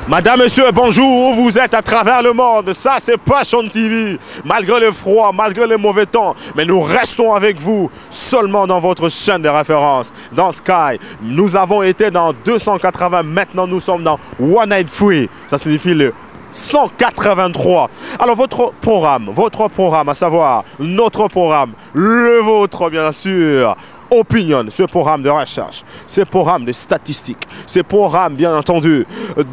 Madame, Monsieur, bonjour, vous êtes à travers le monde, ça c'est Passion TV, malgré le froid, malgré les mauvais temps, mais nous restons avec vous seulement dans votre chaîne de référence, dans Sky. Nous avons été dans 280, maintenant nous sommes dans 183, ça signifie le 183. Alors votre programme, à savoir notre programme, le vôtre bien sûr, Opinion, ce programme de recherche, ce programme de statistiques, ce programme bien entendu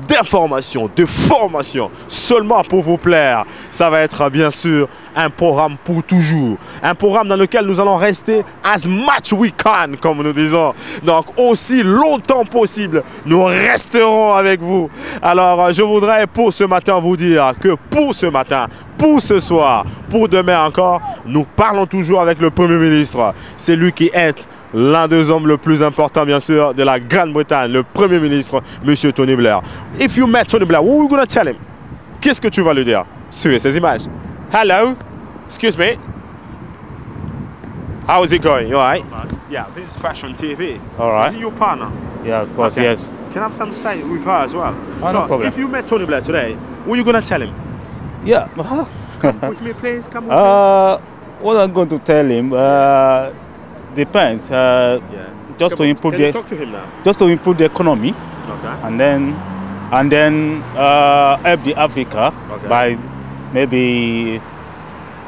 d'information, de formation, seulement pour vous plaire. Ça va être bien sûr un programme pour toujours, un programme dans lequel nous allons rester as much we can, comme nous disons. Donc aussi longtemps possible, nous resterons avec vous. Alors je voudrais pour ce matin vous dire que pour ce matin, pour ce soir, pour demain encore, nous parlons toujours avec le Premier ministre. C'est lui qui est l'un des hommes le plus important, bien sûr, de la Grande-Bretagne, le Premier ministre, M. Tony Blair. If you met Tony Blair, what are you going to tell him? Qu'est-ce que tu vas lui dire? Suivez ces images. Hello, excuse me. How is it going? You all right? Yeah, this is Passion TV. All right. Is he your partner? Yeah, of course, Okay. yes. Can I have something to say with her as well? Oh, no problem. If you met Tony Blair today, what are you going to tell him? Yeah. Come with me, please. Come with me. What I'm going to tell him depends. Just to improve Can you talk to him now? just to improve the economy, Okay. and then help the Africa Okay. by maybe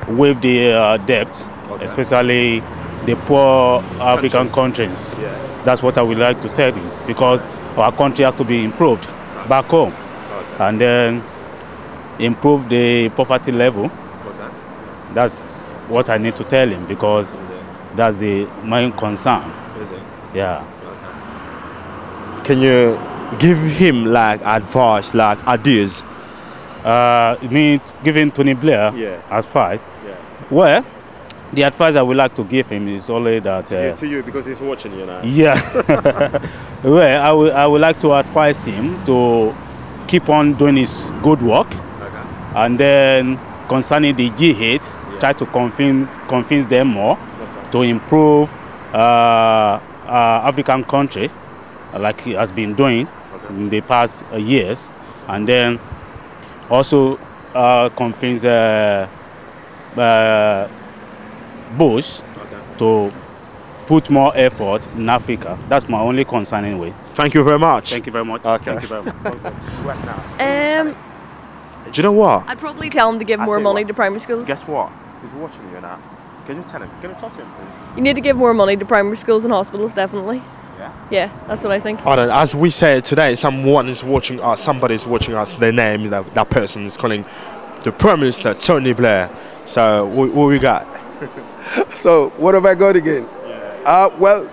waive the debt, Okay. especially the poor African countries. Yeah. That's what I would like to tell him, because our country has to be improved back home, Okay. and then improve the poverty level. Okay. That's what I need to tell him, because Is it? that's the main concern. Is it? Yeah. Okay. Can you give him like advice, like ideas? You mean giving Tony Blair Yeah. advice? Yeah. Well, the advice I would like to give him is only that. To you because he's watching you now. Yeah. Well, I would like to advise him to keep on doing his good work, Okay. and then concerning the G8, try to convince them more to improve African country, like he has been doing in the past years, and then also convince Bush to put more effort in Africa. That's my only concern anyway. Thank you very much. Thank you very much. Okay. Thank you very much. Do you know what? I'd probably tell him to give I'll more tell you money what. to primary schools. Guess what? He's watching you now. Can you tell him? Can you talk to him, please? You need to give more money to primary schools and hospitals, definitely. Yeah. Yeah, that's what I think. Alright, as we said today, someone is watching us. Somebody is watching us. Their name, that person is calling the Prime Minister Tony Blair. So what we got? So what have I got again? Well,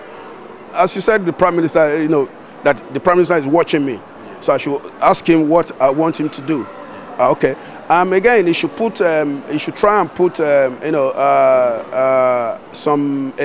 as you said, the Prime Minister, you know, that the Prime Minister is watching me. So I should ask him what I want him to do. Okay. Again, he should put, he should try and put, you know, a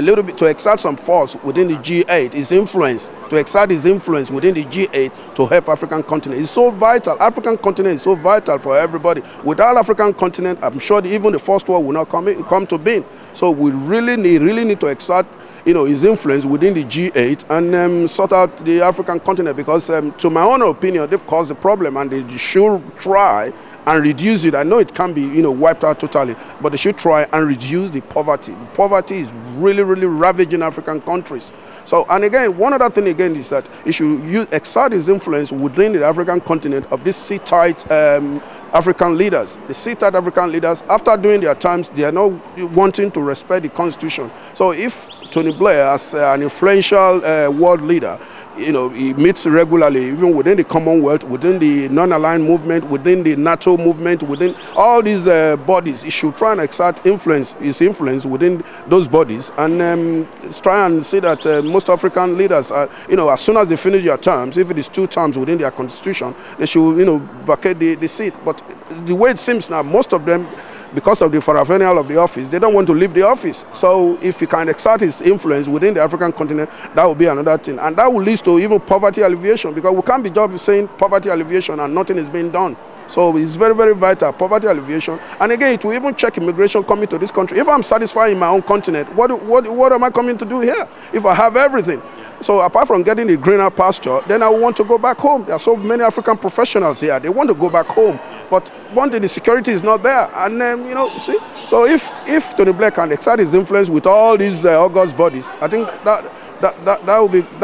little bit to exert some force within the G8. His influence, to exert his influence within the G8 to help African continent. It's so vital. African continent is so vital for everybody. Without African continent, I'm sure even the first world will not come to being. So we really need to exert, you know, his influence within the G8 and sort out the African continent, because to my own opinion, they've caused the problem, and they should try and reduce it. I know it can't be, you know, wiped out totally, but they should try and reduce the poverty. The poverty is really ravaging African countries. So, and again, one other thing again is that he should exert his influence within the African continent of these sit-tight African leaders. The sit-tight African leaders, after doing their times, they are not wanting to respect the constitution. So if Tony Blair, as an influential world leader, you know, he meets regularly, even within the Commonwealth, within the non-aligned movement, within the NATO movement, within all these bodies. He should try and exert his influence within those bodies, and try and see that most African leaders, are, you know, as soon as they finish their terms, if it is 2 terms within their constitution, they should, you know, vacate the seat. But the way it seems now, most of them, because of the paraphernalia of the office, they don't want to leave the office. So if he can exert his influence within the African continent, that will be another thing. And that will lead to even poverty alleviation, because we can't be just saying poverty alleviation and nothing is being done. So it's very, very vital, poverty alleviation. And again, it will even check immigration coming to this country. If I'm satisfied in my own continent, what am I coming to do here if I have everything? So apart from getting the greener pasture, then I want to go back home. There are so many African professionals here. They want to go back home. But one day the security is not there. And you know, see? So if Tony Blair can exert his influence with all these august bodies, I think that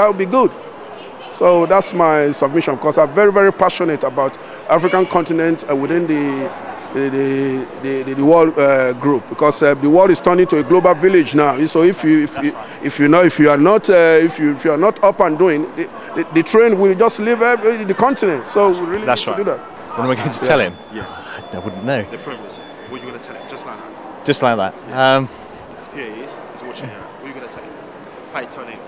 would be good. So that's my submission, because I'm very, very passionate about African continent within the world group, because the world is turning to a global village now. So if you are not up and doing, the train will just leave the continent. So we really need to do that. What am I going to tell him? Yeah. I wouldn't know. The Prime Minister. What are you going to tell him? Just like that. Just like that. Here he is. He's watching now. What are you going to tell him? Hi, Tony.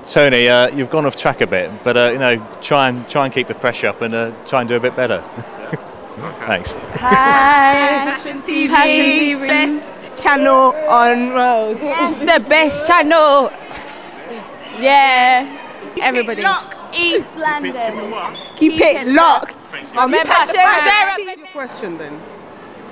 Tony, you've gone off track a bit, but you know, try and keep the pressure up and try and do a bit better. Okay. Thanks. Passion TV, best channel on road. Yes, the best channel. Yes, everybody. East London. Keep it locked. Your question then.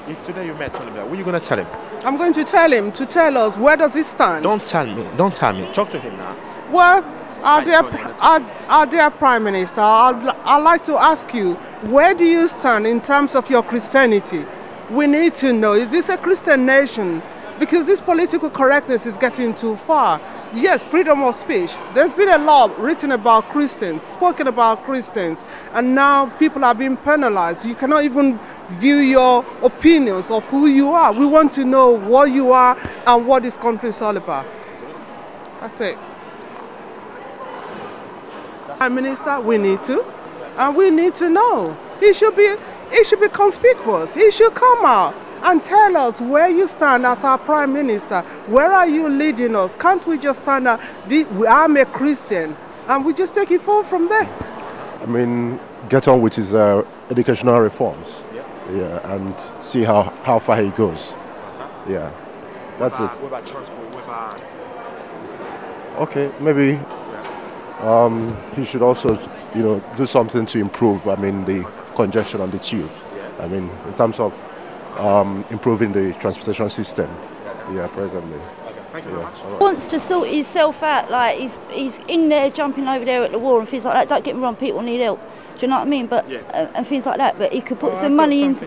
If today you met Tony Blair, what are you going to tell him? I'm going to tell him to tell us where does he stand. Don't tell me. Don't tell me. Talk to him now. Well, our dear Prime Minister, I'd like to ask you, where do you stand in terms of your Christianity? We need to know, is this a Christian nation? Because this political correctness is getting too far. Yes, freedom of speech. There's been a law written about Christians, spoken about Christians, and now people are being penalized. You cannot even view your opinions of who you are. We want to know what you are and what this country is all about. That's it. Prime Minister, we need to, and we need to know. He should be conspicuous. He should come out and tell us where you stand as our Prime Minister. Where are you leading us? Can't we just stand out, I'm a Christian, and we just take it forward from there? I mean, get on with his educational reforms, yeah, and see how far he goes. Yeah, that's it. What about transport? What about... Okay, maybe he should also, you know, do something to improve, I mean, the congestion on the tube. I mean, in terms of improving the transportation system, presently. Thank you very much. Wants to sort himself out, like he's in there jumping over there at the war and things like that. Don't get me wrong, people need help. Do you know what I mean? But and things like that. But he could put some money into.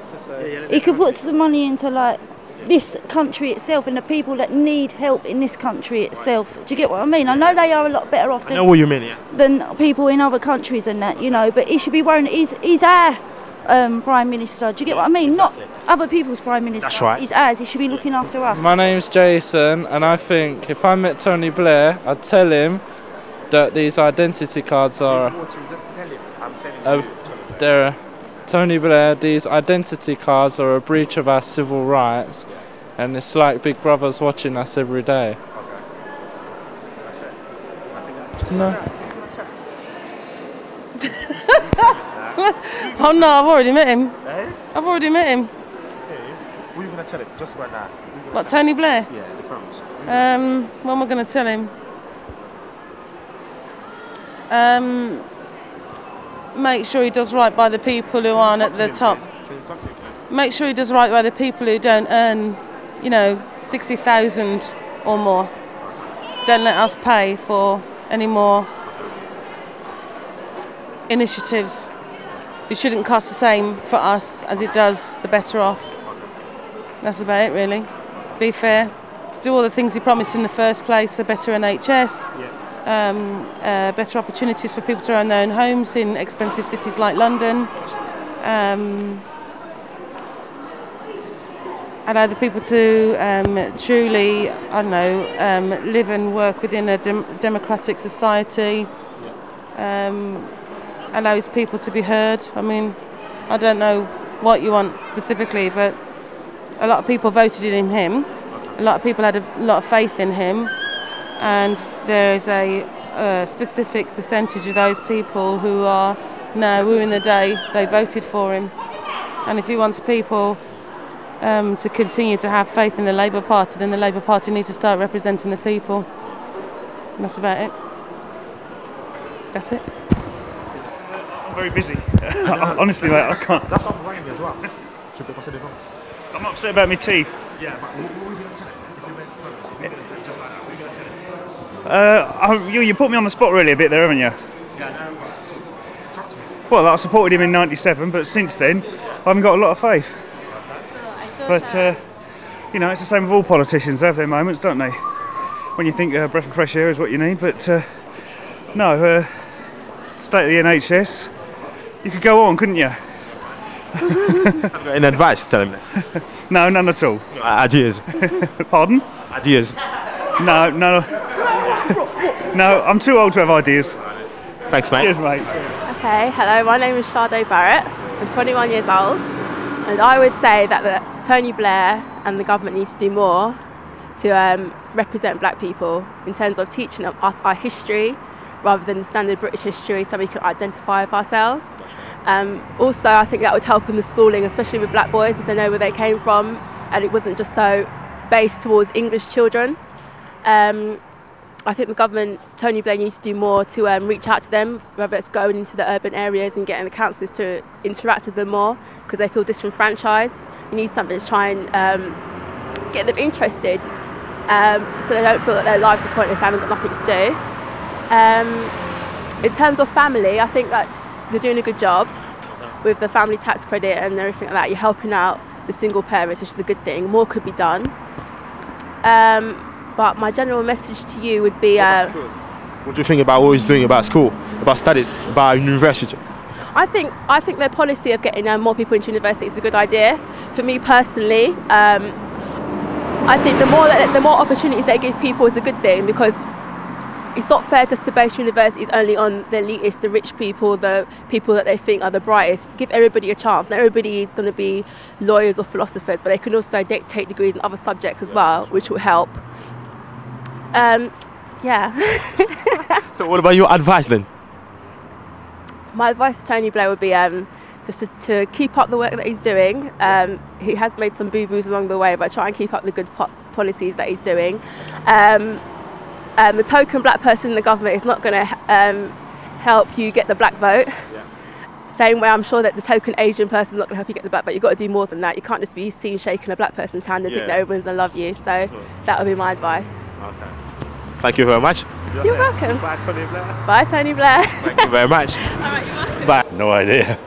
He could put some money into like this country itself and the people that need help in this country itself. Do you get what I mean? I know they are a lot better off than people in other countries and that, you know. But he should be worrying. He's our Prime Minister. Do you get what I mean? Exactly. Not other people's Prime Minister. That's right. He's ours. He should be looking after us. My name's Jason, and I think if I met Tony Blair, I'd tell him that these identity cards are. Just tell him. I'm telling you. Tony Blair, these identity cards are a breach of our civil rights, and it's like Big Brother's watching us every day. Okay. That's it. I think that's just no. Oh no, I've already met him. Eh? I've already met him. Yes. What are you going to tell him? Just right now. What, Tony Blair? Yeah, the Prime Minister. What am I going to tell him? Make sure he does right by the people who aren't at the top. Can you talk to him, please? Make sure he does right by the people who don't earn, you know, 60,000 or more. Don't let us pay for any more initiatives. It shouldn't cost the same for us as it does the better off. That's about it, really. Be fair. Do all the things he promised in the first place, a better NHS, better opportunities for people to own their own homes in expensive cities like London, allow the people to truly, I don't know, live and work within a democratic society, allow his people to be heard. I mean, I don't know what you want specifically, but a lot of people voted in him. A lot of people had a lot of faith in him, and there is a specific percentage of those people who are now wooing the day they voted for him. And if he wants people to continue to have faith in the Labour Party, then the Labour Party needs to start representing the people. And that's about it. That's it. I'm very busy. Honestly, mate, I can't. That's not rhyme as well. Je peux passer devant. I'm upset about my teeth. Yeah, but what are we going to tell him? If you made a promise, what are you going to tell him? Just like that, what are you going to tell him? You put me on the spot really a bit there, haven't you? Yeah, no, but just talk to me. Well, I supported him in '97, but since then, I haven't got a lot of faith. But, you know, it's the same with all politicians. They have their moments, don't they? When you think a breath of fresh air is what you need, but no, state of the NHS, you could go on, couldn't you? Any advice to tell him that? No, none at all. Ideas. Pardon? Ideas. No, no. No, I'm too old to have ideas. Thanks, mate. Cheers, mate. Okay, hello, my name is Sade Barrett. I'm 21 years old, and I would say that Tony Blair and the government needs to do more to represent black people in terms of teaching us our history rather than the standard British history, so we can identify with ourselves. Also, I think that would help in the schooling, especially with black boys, if they know where they came from and it wasn't just so based towards English children. I think the government, Tony Blair, needs to do more to reach out to them, whether it's going into the urban areas and getting the councillors to interact with them more because they feel disenfranchised. You need something to try and get them interested so they don't feel that their lives are pointless and have got nothing to do. In terms of family, I think that you're doing a good job with the family tax credit and everything like that. You're helping out the single parents, which is a good thing. More could be done. But my general message to you would be... what do you think about what he's doing about school, about studies, about university? I think their policy of getting more people into university is a good idea. For me personally, I think the more opportunities they give people is a good thing, because it's not fair just to base universities only on the elitist, the rich people, the people that they think are the brightest. Give everybody a chance. Not everybody is going to be lawyers or philosophers, but they can also take degrees in other subjects as well, which will help. Yeah. So what about your advice then? My advice to Tony Blair would be just to keep up the work that he's doing. He has made some boo-boos along the way, but try and keep up the good policies that he's doing. The token black person in the government is not going to help you get the black vote. Same way I'm sure that the token Asian person is not going to help you get the black vote. You've got to do more than that. You can't just be seen shaking a black person's hand and think that everyone's going to love you. So that would be my advice. Okay. Thank you very much. You're welcome. Bye, Tony Blair. Bye, Tony Blair. Thank you very much. All right, bye. No idea.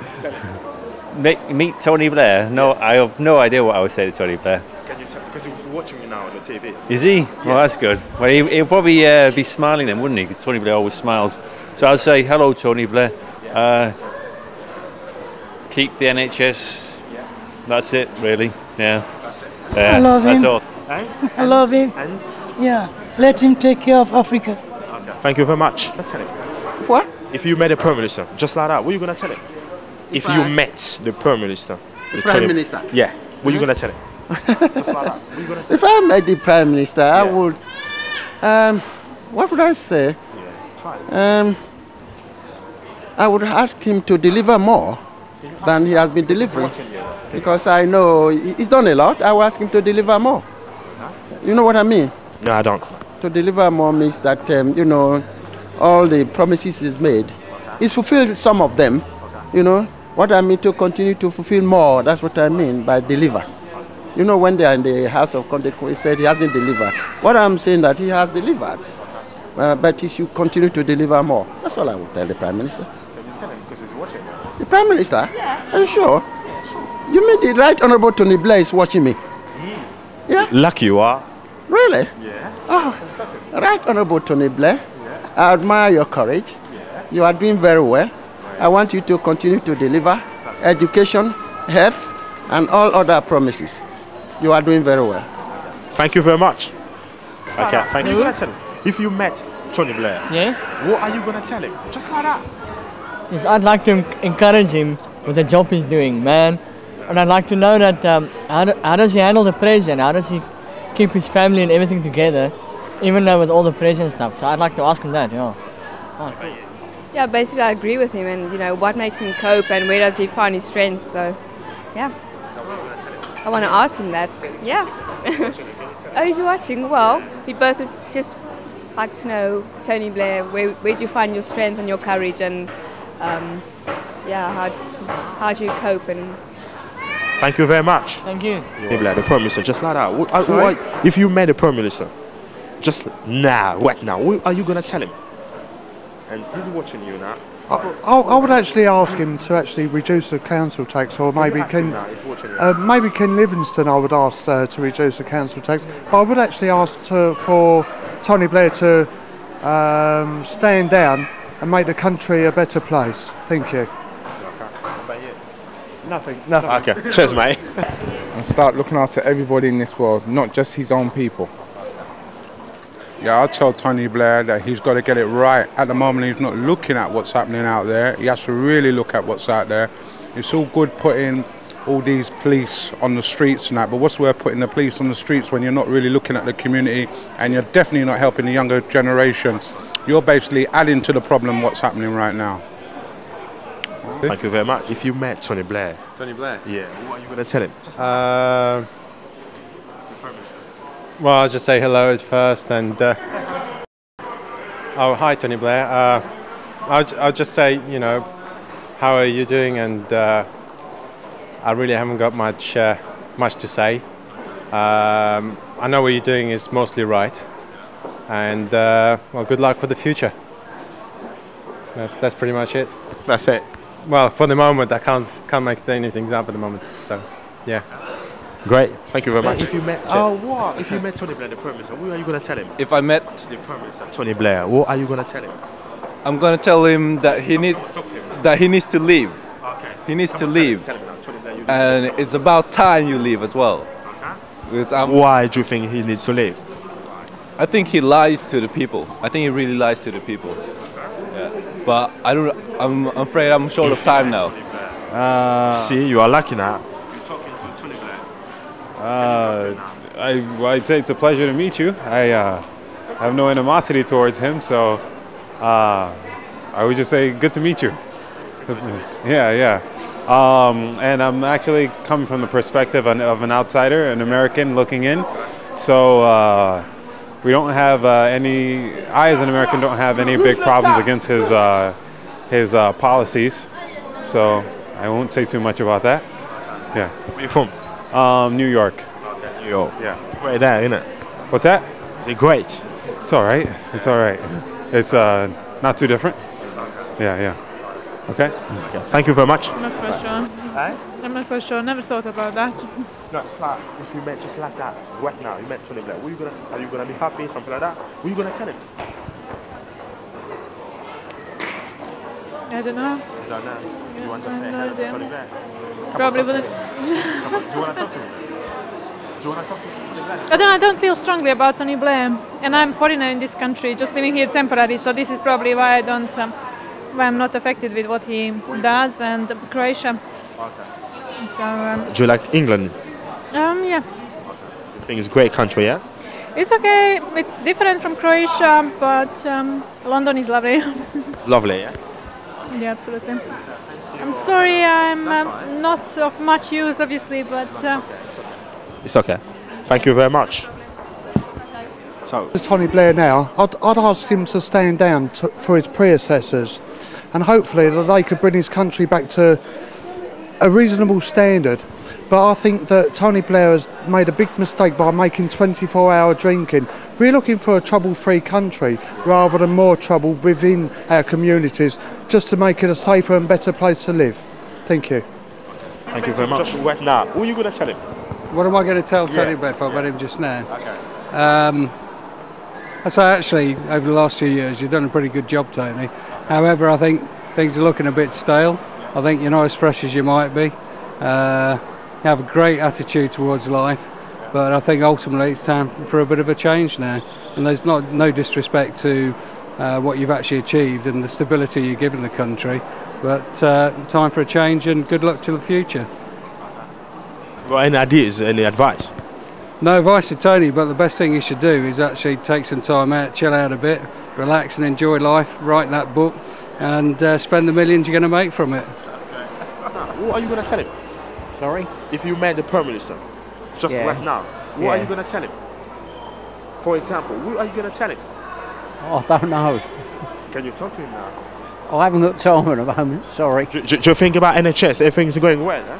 Meet Tony Blair? No, I have no idea what I would say to Tony Blair. Can you tell? Because he was watching you now on the TV. Is he? Yeah. Well, that's good. Well, he'll probably be smiling then, wouldn't he? Because Tony Blair always smiles. So I'll say, hello, Tony Blair. Keep the NHS. Yeah. That's it, really. Yeah. That's it. I love him. That's all. I love him. And? Yeah. Let him take care of Africa. Okay. Thank you very much. Tell him. What? If you met the Prime Minister, just like that, what are you going to tell him? If you met the Prime Minister. The Prime Minister? Yeah. What are you going to tell him? Just like that. What are you going to tell him? If I met the Prime Minister, I would... what would I say? Yeah. Try. I would ask him to deliver more than he has been delivering. Because I know he's done a lot. I will ask him to deliver more. You know what I mean? No, I don't. To deliver more means that, you know, all the promises he's made, he's fulfilled some of them, you know. What I mean to continue to fulfill more, that's what I mean by deliver. You know, when they are in the House of Conduct, he said he hasn't delivered. What I'm saying that he has delivered, but he should continue to deliver more. That's all I would tell the Prime Minister. Can you tell him because he's watching now? The Prime Minister? Yeah. Are you sure? Yeah, sure. You mean the Right Honourable Tony Blair is watching me? He is. Yeah. Lucky you are. Really? Yeah. Oh, Right Honourable Tony Blair, yeah. I admire your courage. Yeah. You are doing very well. Right. I want you to continue to deliver education, health, and all other promises. You are doing very well. Thank you very much. Okay, thank you. Tell him, if you met Tony Blair, what are you going to tell him? Just like that. Yes, I'd like to encourage him with the job he's doing, man. And I'd like to know that how does he handle the pressure and how does he keep his family and everything together, even though with all the pressure and stuff. So I'd like to ask him that, yeah. Oh, cool. Yeah, basically I agree with him, and you know, what makes him cope and where does he find his strength, so yeah. So what are you going to tell him? I want to ask him that, yeah. Oh, he's watching. Well, we both would just like to know, Tony Blair, where do you find your strength and your courage, and yeah, how do you cope and. Thank you very much. Thank you. Maybe like the Prime Minister, just like that. If you met the Prime Minister, just now, right now, what are you going to tell him? And he's watching you now. I would actually ask him to actually reduce the council tax, or maybe maybe Ken Livingstone I would ask to reduce the council tax. But I would actually ask for Tony Blair to stand down and make the country a better place. Thank you. Nothing. Okay, cheers, mate. And start looking after everybody in this world, not just his own people. Yeah, I'll tell Tony Blair that he's got to get it right. At the moment, he's not looking at what's happening out there. He has to really look at what's out there. It's all good putting all these police on the streets and that, but what's worth putting the police on the streets when you're not really looking at the community and you're definitely not helping the younger generation? You're basically adding to the problem what's happening right now. Thank you very much. If you met Tony Blair. Tony Blair? Yeah, what are you going to tell him? Well, I'll just say hello at first and... oh, hi Tony Blair. I'll just say, you know, how are you doing? And I really haven't got much to say. I know what you're doing is mostly right. And, well, good luck for the future. That's pretty much it. That's it? Well, for the moment, I can't make anything up at the moment, so, yeah. Great, thank you very much. If you met, If you met Tony Blair, the Prime Minister, what are you going to tell him? If I met the Prime Minister, Tony Blair, what are you going to tell him? I'm going to tell him that he needs to leave. Okay. He needs to leave. Tell him now. Tony Blair, And it's about time you leave as well. Because why do you think he needs to leave? I think he lies to the people. I think he really lies to the people. Yeah. But I'm afraid I'm short of time now. See, you are lucky now. I'd say it's a pleasure to meet you. I have no animosity towards him, so I would just say good to meet you. Yeah. And I'm actually coming from the perspective of an outsider, an American looking in. So we don't have I as an American don't have any big problems against his policies. So I won't say too much about that. Yeah. Where are you from? New York. Okay, New York. Yeah. It's great there, isn't it? What's that? Is it great? It's all right. It's all right. It's not too different. Yeah. Okay. Thank you very much. I'm not quite sure. I'm not quite sure. Never thought about that. No, it's like if you met just like that right now, you met Tony Blair. Are you gonna be happy? Something like that. What are you gonna tell him? I don't know. You don't know. You want to say hello to Tony Blair? Probably wouldn't. Do you want to talk to him? Do you want to talk to Tony Blair? I don't feel strongly about Tony Blair, and I'm foreigner in this country, just living here temporarily. So this is probably why why I'm not affected with what he does, and Croatia. Okay. So, do you like England? Yeah. You think it's a great country, yeah? It's okay. It's different from Croatia, but London is lovely. It's lovely, yeah? Yeah, absolutely. I'm sorry, I'm not of much use, obviously, but... It's okay. Thank you very much. So, Tony Blair now, I'd ask him to stand down for his predecessors, and hopefully that they could bring his country back to a reasonable standard. But I think that Tony Blair has made a big mistake by making 24-hour drinking. We're looking for a trouble-free country rather than more trouble within our communities, just to make it a safer and better place to live. Thank you. Thank you very much. Just right now, what are you going to tell him? What am I going to tell Tony Blair if I met him just now? Okay. I say actually, over the last few years, you've done a pretty good job, Tony. However, I think things are looking a bit stale. I think you're not as fresh as you might be. You have a great attitude towards life, but I think ultimately it's time for a bit of a change now. And there's no disrespect to what you've actually achieved and the stability you've given the country, but time for a change and good luck to the future. Got any ideas, any advice? No advice to Tony, but the best thing you should do is actually take some time out, chill out a bit, relax and enjoy life, write that book, and spend the millions you're going to make from it. What are you going to tell him? Sorry? If you met the Prime Minister, just right now, what are you going to tell him? For example, what are you going to tell him? Oh, I don't know. Can you talk to him now? I haven't got time at the moment, sorry. Do you think about NHS, if things are going well? Eh?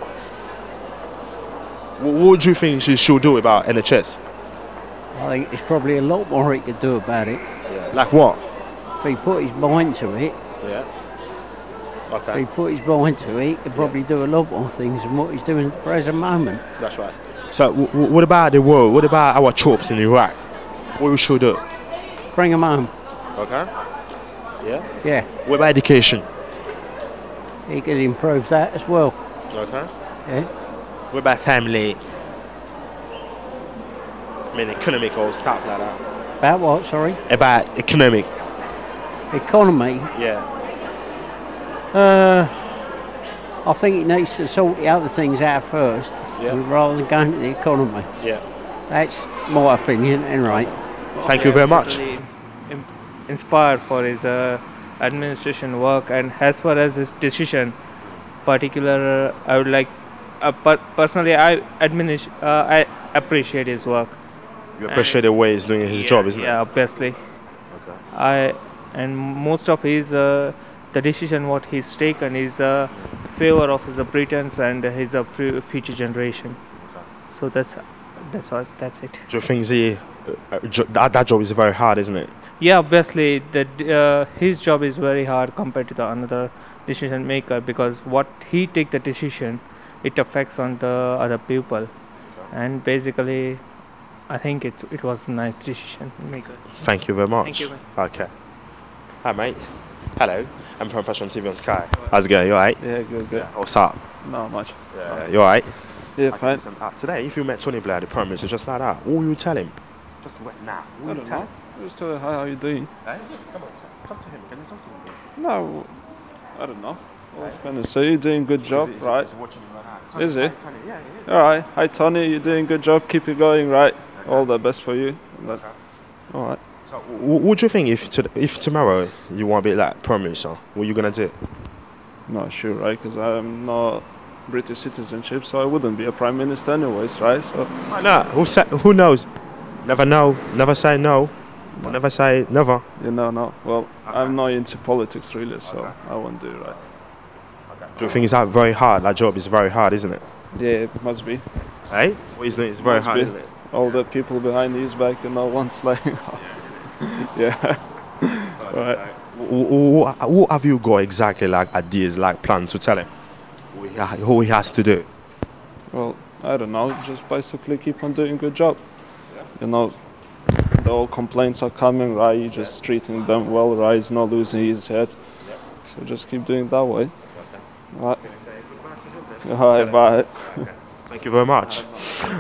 What do you think she should do about NHS? I think there's probably a lot more he could do about it. Yeah. Like what? If he put his mind to it, Yeah. if Okay. he put his mind to it, he could probably do a lot more things than what he's doing at the present moment. That's right. So what about the world? What about our troops in Iraq? What we should do? Bring them home. Okay. Yeah. Yeah, What about education? he could improve that as well. Okay. Yeah. What about family? I mean, economical stuff like that. About what, sorry? About economic. Economy. Yeah. I think he needs to sort the other things out first, rather than going to the economy. Yeah. That's my opinion, anyway. Thank you very much. Inspired for his administration work, and as far as his decision, particular, I would like, personally, I appreciate his work. You appreciate the way he's doing his job, isn't it? Yeah, obviously. Okay. And most of his the decision what he's taken is favor of the Britons and his future generation. So that's it. Do you think that job is very hard, isn't it? Yeah, obviously that his job is very hard compared to the another decision maker, because what he take the decision, it affects on the other people, and basically, I think it was a nice decision maker. Thank you very much. Thank you. Okay. Hi, mate. Hello. I'm from Passion TV on Sky. How's it going? You alright? Yeah, good. Yeah. What's up? Not much. Yeah. You alright? Yeah, Okay, fine. listen, today, if you met Tony Blair, the Prime Minister, just like that, what will you tell him? Just right now. What will you tell him? Just tell her, hi, how you doing? Hey, come on, talk to him. Can you talk to him? No, I don't know. What can I say? You're doing a good job, right? He's watching you right now. Is he? Hi, Tony. Yeah, he is. All right. Hi, Tony. You're doing a good job. Keep it going, right? All the best for you. All right. So, what do you think if tomorrow you want to be like Prime Minister, what are you going to do? Not sure, right? Because I'm not British citizenship, so I wouldn't be a Prime Minister anyways, right? So. Why not? Who knows? Never know. Never say no. Never say never. You know, no. Well, I'm not into politics really, so I won't do it, right? Do you think it's very hard? That job is very hard, isn't it? Yeah, it must be. Hey? What he's doing is very hard, isn't it? All the people behind his back and no one's like. Yeah. Right. What have you got exactly like ideas, like plan to tell him? Who he has to do? Well, I don't know. Just basically keep on doing a good job. You know, the all complaints are coming, right? You're just treating them well, right? He's not losing his head. So just keep doing it that way. Right. All right, bye. Thank you very much.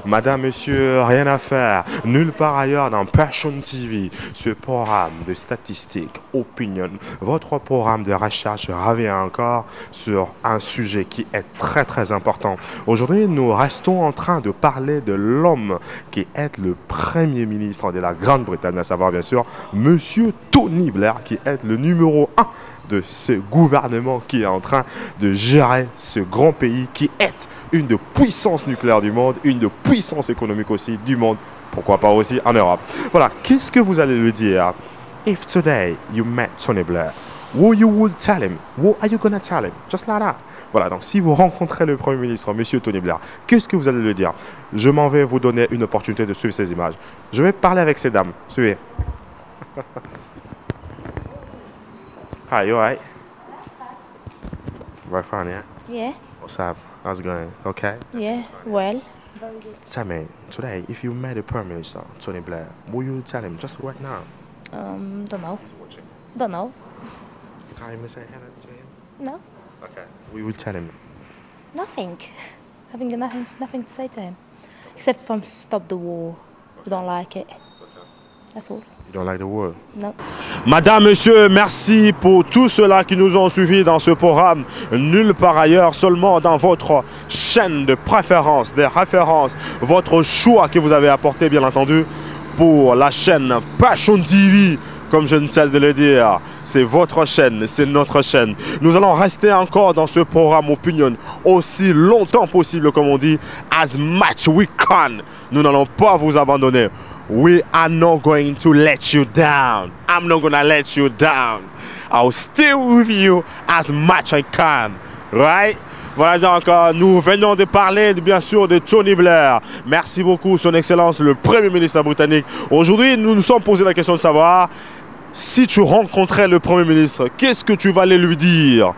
Madame, monsieur, rien à faire. Nulle part ailleurs dans Passion TV, ce programme de statistiques, opinion, votre programme de recherche revient encore sur un sujet qui est très très important. Aujourd'hui, nous restons en train de parler de l'homme qui est le Premier ministre de la Grande-Bretagne, à savoir bien sûr, monsieur Tony Blair, qui est le numéro 1 de ce gouvernement qui est en train de gérer ce grand pays qui est une des puissances nucléaires du monde, une des puissances économiques aussi du monde, pourquoi pas aussi en Europe. Voilà, qu'est-ce que vous allez lui dire? If today you met Tony Blair, what you would tell him? What are you gonna tell him? Just like that. Voilà, donc si vous rencontrez le Premier ministre, monsieur Tony Blair, qu'est-ce que vous allez lui dire? Je m'en vais vous donner une opportunité de suivre ces images. Je vais parler avec ces dames. Suivez. Hi, you alright? Very fine, yeah? Yeah. What's up? How's it going? Okay? Yeah, well. Tell me, today, if you met the Prime Minister, Tony Blair, what will you tell him just right now? Don't know. Don't know. You can't even say hello to him? No. Okay. What will you tell him? Nothing. Having nothing to say to him. Except from stop the war. We don't like it. That's all. You don't like the war? No. Madame, monsieur, merci pour tous ceux-là qui nous ont suivis dans ce programme. Nulle part ailleurs, seulement dans votre chaîne de préférence, des références, votre choix que vous avez apporté, bien entendu, pour la chaîne Passion TV. Comme je ne cesse de le dire, c'est votre chaîne, c'est notre chaîne. Nous allons rester encore dans ce programme Opinion aussi longtemps possible, comme on dit, as much we can. Nous n'allons pas vous abandonner. We are not going to let you down. I'm not going to let you down. I'll stay with you as much I can. Right? Voilà, donc nous venons de parler bien sûr de Tony Blair. Merci beaucoup, Son Excellence, le Premier ministre britannique. Aujourd'hui, nous nous sommes posé la question de savoir si tu rencontrais le Premier ministre, qu'est-ce que tu vas aller lui dire?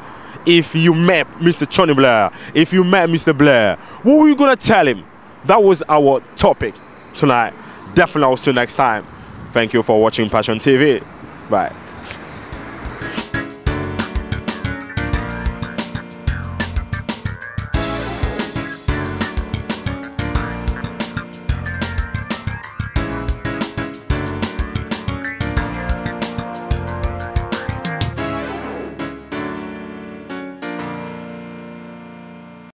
If you met Mr. Tony Blair, if you met Mr. Blair, what were you going to tell him? That was our topic tonight. Definitely, I'll see you next time. Thank you for watching Passion TV. Bye.